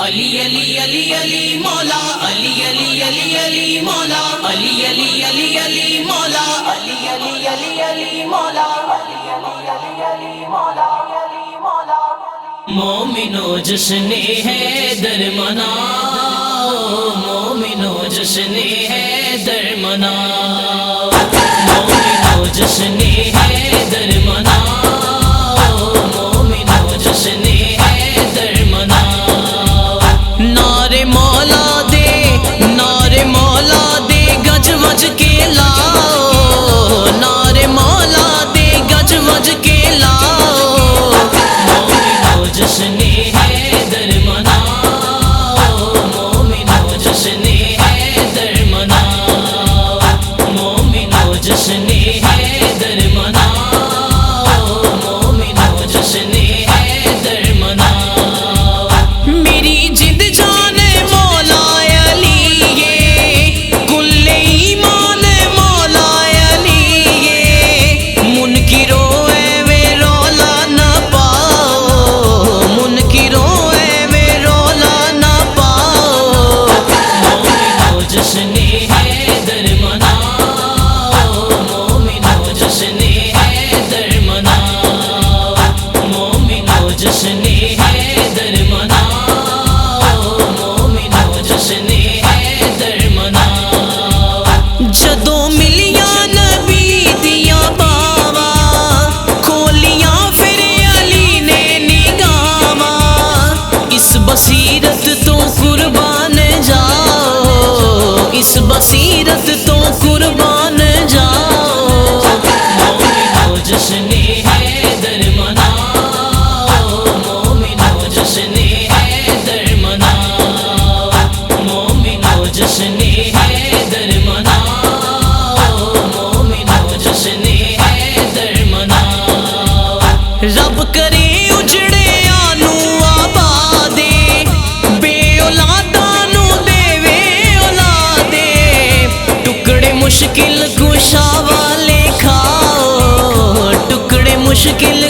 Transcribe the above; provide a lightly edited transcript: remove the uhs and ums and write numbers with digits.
علی علی علی علی مولا علی علی علی علی مولا علی علی علی علی مولا علی علی علی علی مولا علی علی علی مولا مومنو جشن حیدر مناؤ مومنو جشن حیدر مناؤ مومنو جشن حیدر مناؤ مومنو جشن حیدر مناؤ نعرے مولا دے گج وج کے لاؤ نعرے مولا دے گج وج کے لاؤ مومنو جشن حیدر مناؤ مومنو جشن حیدر مناؤ مومنو جشن حیدر مناؤ مومنو جشن حیدر مناؤ میری جد جان مولا علی کل ایمان مولا علی منکروں ایویں رولا نہ پاؤ منکروں ایویں رولا نہ پاؤ مومنو جشن حیدر مناؤ مومنو جشن حیدر مناؤ مومنو جشن حیدر مناؤ مومنو جشن حیدر مناؤ جدوں ملیاں نبی دیاں باواں کھولیاں پھر علی نے نگاہاں اس بصیرت تو قربان جاؤ اس بصیرت تو قربان جاؤ مومنو جشن حیدر مناؤ مومنو جشن حیدر مناؤ مومنو جشن حیدر مناؤ مومنو جشن حیدر مناؤ رب کرے اجڑے آنو آبادے بے اولاداں نو دیوے اولادے ٹکڑے مشکل کشا والے کھاؤ ٹکڑے مشکل